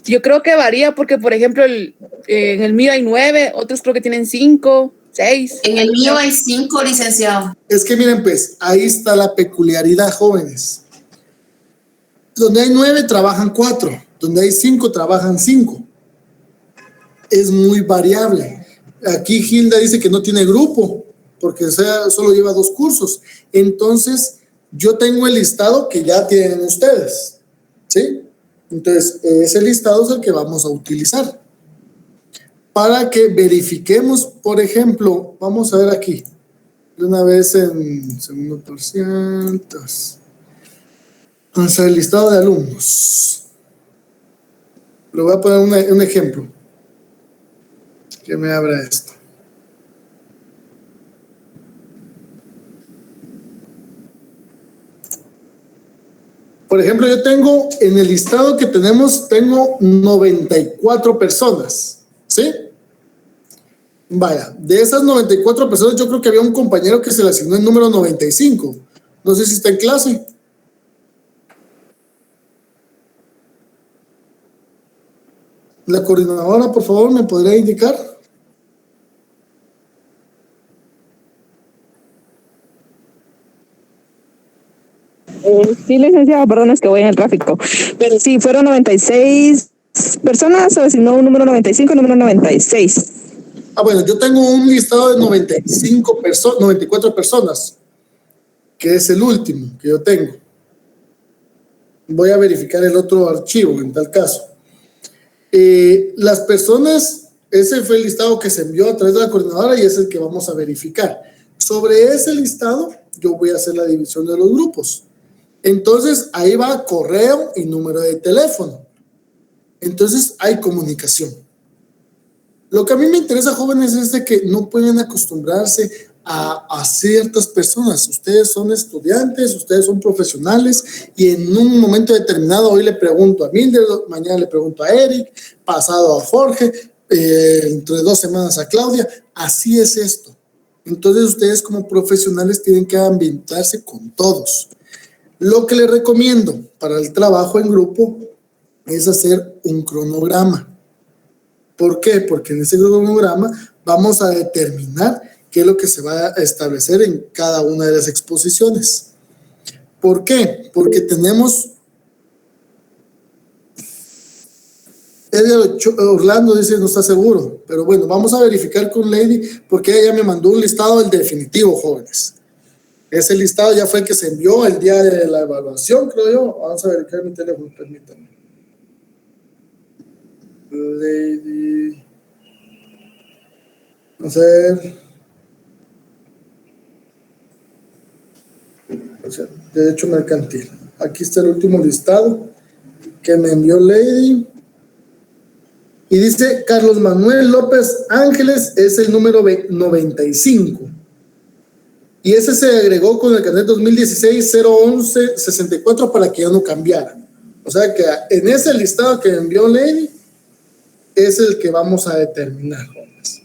Yo creo que varía porque, por ejemplo, en el mío hay 9, otros creo que tienen 5, 6. En el mío hay 5, licenciado. Es que miren, pues, ahí está la peculiaridad, jóvenes. Donde hay 9, trabajan 4. Donde hay 5, trabajan 5. Es muy variable. Aquí Hilda dice que no tiene grupo, porque solo lleva 2 cursos. Entonces, yo tengo el listado que ya tienen ustedes, ¿sí? Entonces, ese listado es el que vamos a utilizar para que verifiquemos, por ejemplo, vamos a ver aquí, de una vez en segundo por cientos. Vamos a ver el listado de alumnos. Le voy a poner un ejemplo. Que me abra esto. Por ejemplo, yo tengo en el listado que tenemos, tengo 94 personas, ¿sí? Vaya, de esas 94 personas, yo creo que había un compañero que se le asignó el número 95. No sé si está en clase. La coordinadora, por favor, ¿me podría indicar? Sí, licenciado, perdón, es que voy en el tráfico. Pero sí, fueron 96 personas, se asignó un número 95 y número 96. Ah, bueno, yo tengo un listado de 94 personas, que es el último que yo tengo. Voy a verificar el otro archivo en tal caso. Las personas, ese fue el listado que se envió a través de la coordinadora y es el que vamos a verificar. Sobre ese listado, yo voy a hacer la división de los grupos. Entonces, ahí va correo y número de teléfono. Entonces, hay comunicación. Lo que a mí me interesa, jóvenes, es de que no pueden acostumbrarse a ciertas personas. Ustedes son estudiantes, ustedes son profesionales y en un momento determinado, hoy le pregunto a Mildred, mañana le pregunto a Eric, pasado a Jorge, entre 2 semanas a Claudia. Así es esto. Entonces, ustedes como profesionales tienen que ambientarse con todos. Lo que les recomiendo para el trabajo en grupo es hacer un cronograma. ¿Por qué? Porque en ese cronograma vamos a determinar qué es lo que se va a establecer en cada una de las exposiciones. ¿Por qué? Porque tenemos... Orlando dice no está seguro, pero bueno, vamos a verificar con Lady porque ella me mandó un listado del definitivo, jóvenes. Ese listado ya fue el que se envió el día de la evaluación, creo yo. Vamos a verificar mi teléfono, permítanme. Lady. Vamos a ver. Derecho mercantil. Aquí está el último listado que me envió Lady. Y dice Carlos Manuel López Ángeles es el número 95. Y ese se agregó con el carnet 2016-011-64 para que ya no cambiara. O sea que en ese listado que envió Lady es el que vamos a determinar, jóvenes.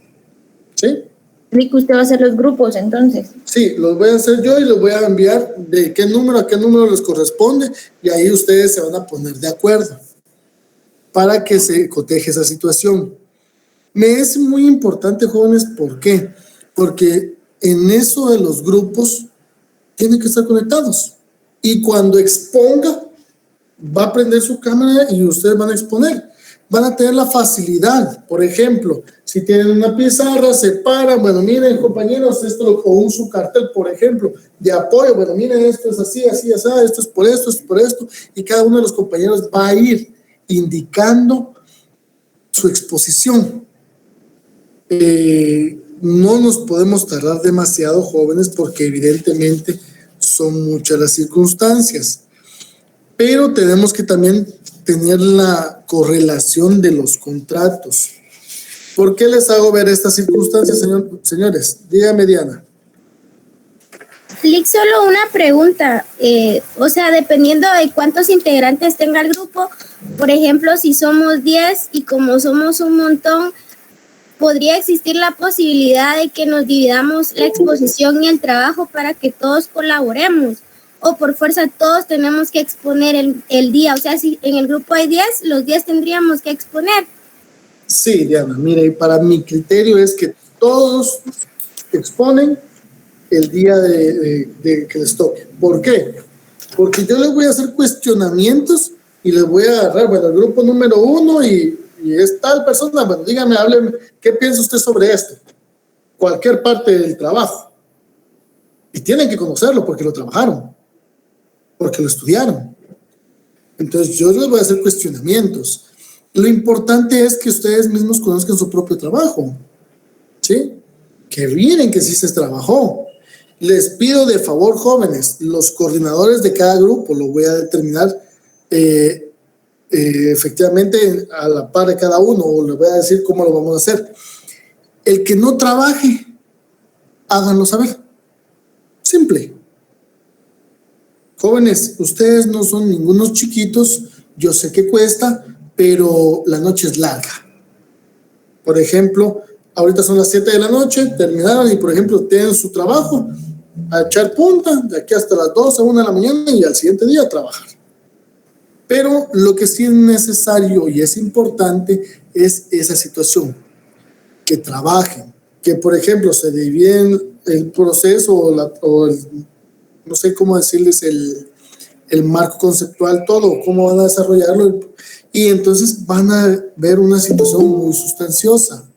¿Sí? Rico, usted va a hacer los grupos entonces. Sí, los voy a hacer yo y los voy a enviar de qué número a qué número les corresponde y ahí ustedes se van a poner de acuerdo para que se coteje esa situación. Me es muy importante, jóvenes, ¿por qué? Porque en eso de los grupos tienen que estar conectados y cuando exponga va a prender su cámara y ustedes van a exponer. Van a tener la facilidad, por ejemplo, si tienen una pizarra, se paran, bueno, miren compañeros, esto o su cartel, por ejemplo, de apoyo, bueno, miren, esto es así, así, así, esto es por esto, y cada uno de los compañeros va a ir indicando su exposición. No nos podemos tardar demasiado, jóvenes, porque evidentemente son muchas las circunstancias, pero tenemos que también tener la correlación de los contratos. ¿Por qué les hago ver estas circunstancias, señores? Dígame, Diana. Lick, solo una pregunta. O sea, dependiendo de cuántos integrantes tenga el grupo, por ejemplo, si somos 10 y como somos un montón, ¿podría existir la posibilidad de que nos dividamos la exposición y el trabajo para que todos colaboremos? ¿O por fuerza todos tenemos que exponer el día? O sea, si en el grupo hay 10, los 10 tendríamos que exponer. Sí, Diana, mire, para mi criterio es que todos exponen el día de que les toque. ¿Por qué? Porque yo les voy a hacer cuestionamientos y les voy a agarrar, bueno, el grupo número 1 y es tal persona, bueno, dígame, hábleme, ¿qué piensa usted sobre esto? Cualquier parte del trabajo. Y tienen que conocerlo porque lo trabajaron, porque lo estudiaron. Entonces yo les voy a hacer cuestionamientos. Lo importante es que ustedes mismos conozcan su propio trabajo, ¿sí? Que miren que sí se trabajó. Les pido de favor, jóvenes, los coordinadores de cada grupo, lo voy a determinar efectivamente a la par de cada uno, o les voy a decir cómo lo vamos a hacer. El que no trabaje, háganlo saber. Simple. Jóvenes, ustedes no son ningunos chiquitos, yo sé que cuesta, pero la noche es larga. Por ejemplo, ahorita son las 7 de la noche, terminaron y, por ejemplo, tienen su trabajo, a echar punta, de aquí hasta las 12, 1 de la mañana y al siguiente día a trabajar. Pero lo que sí es necesario y es importante es esa situación, que trabajen, que, por ejemplo, se dividen el proceso o no sé cómo decirles, el marco conceptual, todo, cómo van a desarrollarlo, y entonces van a ver una situación muy sustanciosa.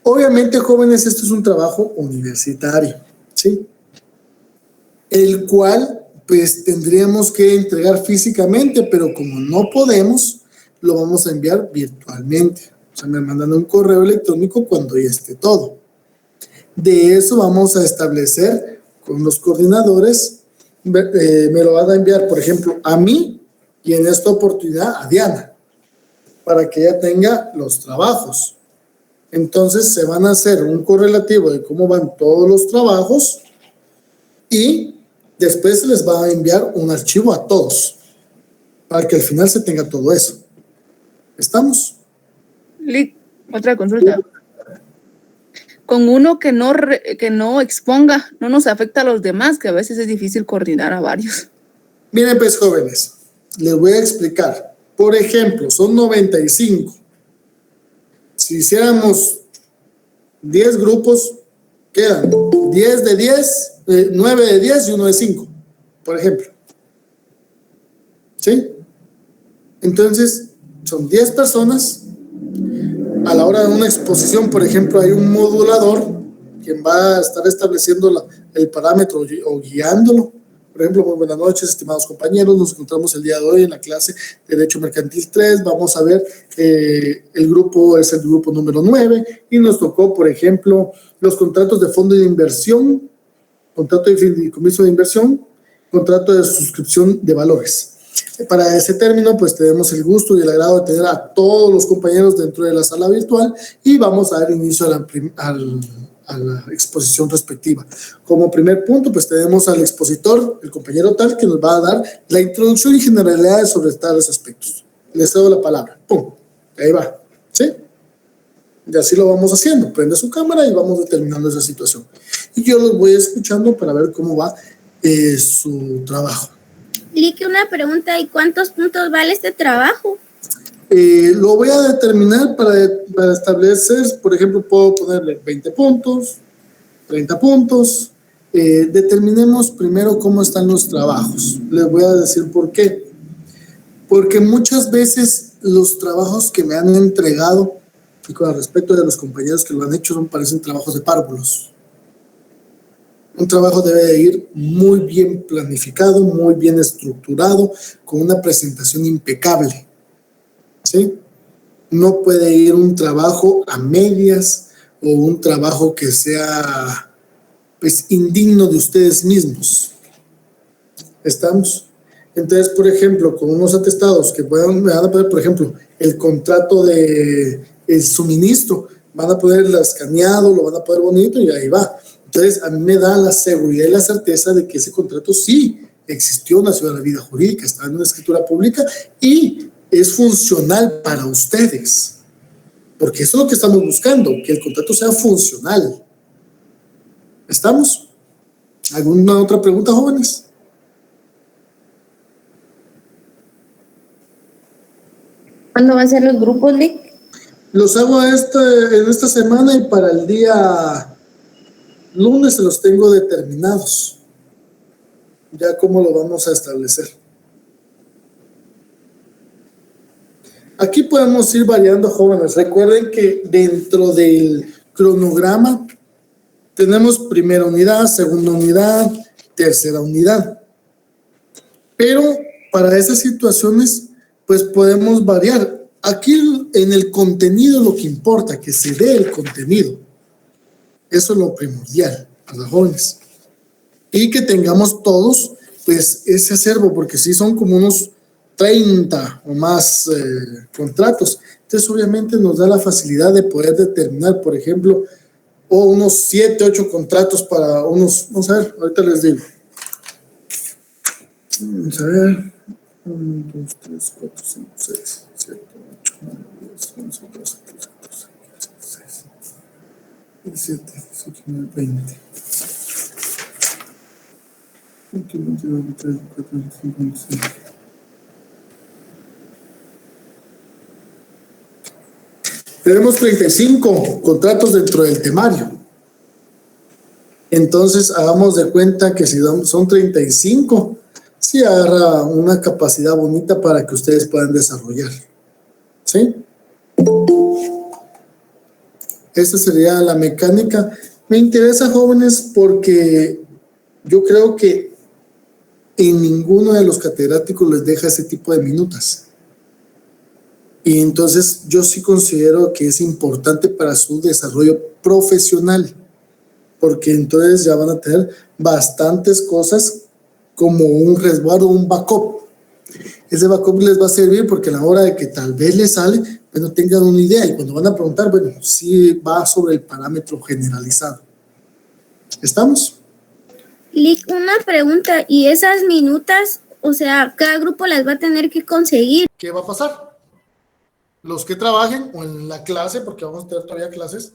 Obviamente, jóvenes, esto es un trabajo universitario, ¿sí? El cual, pues, tendríamos que entregar físicamente, pero como no podemos, lo vamos a enviar virtualmente. O sea, me mandan un correo electrónico cuando ya esté todo. De eso vamos a establecer con los coordinadores me lo van a enviar, por ejemplo, a mí y en esta oportunidad a Diana, para que ella tenga los trabajos. Entonces se van a hacer un correlativo de cómo van todos los trabajos y después se les va a enviar un archivo a todos para que al final se tenga todo eso. ¿Estamos? Otra consulta. Con uno que no exponga, no nos afecta a los demás, que a veces es difícil coordinar a varios. Miren pues, jóvenes, les voy a explicar. Por ejemplo, son 95. Si hiciéramos 10 grupos, quedan 10 de 10, 9 de 10 y 1 de 5, por ejemplo. ¿Sí? Entonces, son 10 personas. A la hora de una exposición, por ejemplo, hay un modulador quien va a estar estableciendo el parámetro o guiándolo. Por ejemplo, muy buenas noches, estimados compañeros. Nos encontramos el día de hoy en la clase de Derecho Mercantil 3. Vamos a ver, el grupo es el grupo número 9 y nos tocó, por ejemplo, los contratos de fondo de inversión, contrato de fideicomiso de inversión, contrato de suscripción de valores. Para ese término, pues tenemos el gusto y el agrado de tener a todos los compañeros dentro de la sala virtual y vamos a dar inicio a la exposición respectiva. Como primer punto, pues tenemos al expositor, el compañero tal, que nos va a dar la introducción y generalidades sobre tales aspectos. Les cedo la palabra. ¡Pum! Ahí va. ¿Sí? Y así lo vamos haciendo. Prende su cámara y vamos determinando esa situación. Y yo los voy escuchando para ver cómo va su trabajo. Lick, una pregunta, ¿y cuántos puntos vale este trabajo? Lo voy a determinar para establecer, por ejemplo, puedo ponerle 20 puntos, 30 puntos. Determinemos primero cómo están los trabajos. Les voy a decir por qué. Porque muchas veces los trabajos que me han entregado, y con respecto de los compañeros que lo han hecho, parecen trabajos de párvulos. Un trabajo debe de ir muy bien planificado, muy bien estructurado, con una presentación impecable. ¿Sí? No puede ir un trabajo a medias o un trabajo que sea pues indigno de ustedes mismos. ¿Estamos? Entonces, por ejemplo, con unos atestados que me van a poner, por ejemplo, el contrato de el suministro, van a ponerlo escaneado, lo van a poner bonito y ahí va. Entonces, a mí me da la seguridad y la certeza de que ese contrato sí existió, nació de la vida jurídica, está en una escritura pública y es funcional para ustedes. Porque eso es lo que estamos buscando, que el contrato sea funcional. ¿Estamos? ¿Alguna otra pregunta, jóvenes? ¿Cuándo van a ser los grupos, Lick? Los hago en esta semana y para el día lunes se los tengo determinados. Ya cómo lo vamos a establecer. Aquí podemos ir variando, jóvenes. Recuerden que dentro del cronograma tenemos primera unidad, segunda unidad, tercera unidad. Pero para esas situaciones, pues podemos variar. Aquí en el contenido lo que importa, que se dé el contenido. Eso es lo primordial para los jóvenes. Y que tengamos todos, pues, ese acervo, porque sí son como unos 30 o más contratos. Entonces, obviamente, nos da la facilidad de poder determinar, por ejemplo, o unos 7, 8 contratos para unos, vamos a ver, ahorita les digo. Vamos a ver. 1, 2, 3, 4, 5, 6, 7, 8, 9, 10, 11, 12, 13, 14, 15, 16, 17, 18, 19, 20. 21, 22, 23, 24, 25, 26. Tenemos 35 contratos dentro del temario. Entonces, hagamos de cuenta que si son 35, sí agarra una capacidad bonita para que ustedes puedan desarrollar. ¿Sí? Esa sería la mecánica. Me interesa, jóvenes, porque yo creo que en ninguno de los catedráticos les deja ese tipo de minutas. Y entonces yo sí considero que es importante para su desarrollo profesional, porque entonces ya van a tener bastantes cosas como un resguardo, un backup. Ese backup les va a servir porque a la hora de que tal vez les sale, bueno, tengan una idea y cuando van a preguntar, bueno, sí va sobre el parámetro generalizado. ¿Estamos? Lick, una pregunta, ¿y esas minutas, o sea, cada grupo las va a tener que conseguir? ¿Qué va a pasar? Los que trabajen o en la clase, porque vamos a tener todavía clases,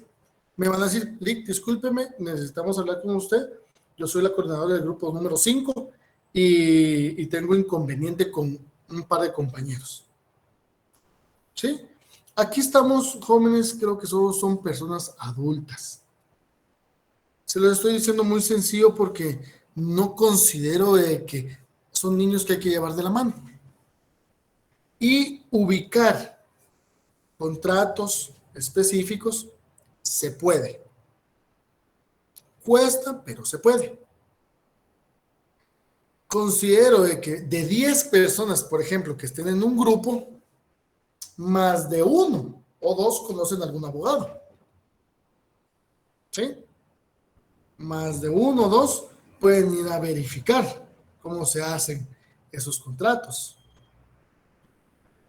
me van a decir, Lick, discúlpeme, necesitamos hablar con usted. Yo soy la coordinadora del grupo número 5 y tengo inconveniente con un par de compañeros. ¿Sí? Aquí estamos jóvenes, creo que son personas adultas. Se lo estoy diciendo muy sencillo porque no considero que son niños que hay que llevar de la mano. Y ubicar contratos específicos se puede. Cuesta, pero se puede. Considero que de 10 personas, por ejemplo, que estén en un grupo, más de 1 o 2 conocen a algún abogado. ¿Sí? Más de 1 o 2 pueden ir a verificar cómo se hacen esos contratos.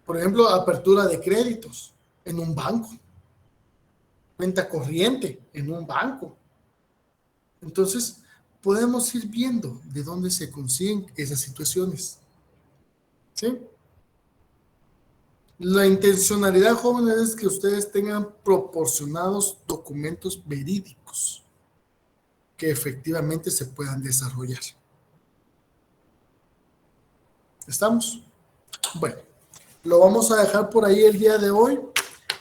Por ejemplo, apertura de créditos en un banco, cuenta corriente en un banco. Entonces, podemos ir viendo de dónde se consiguen esas situaciones. ¿Sí? La intencionalidad, jóvenes, es que ustedes tengan proporcionados documentos verídicos que efectivamente se puedan desarrollar. ¿Estamos? Bueno, lo vamos a dejar por ahí el día de hoy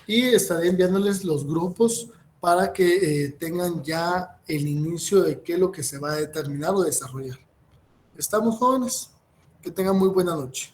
y estaré enviándoles los grupos para que tengan ya el inicio de qué es lo que se va a determinar o desarrollar. ¿Estamos, jóvenes? Que tengan muy buena noche.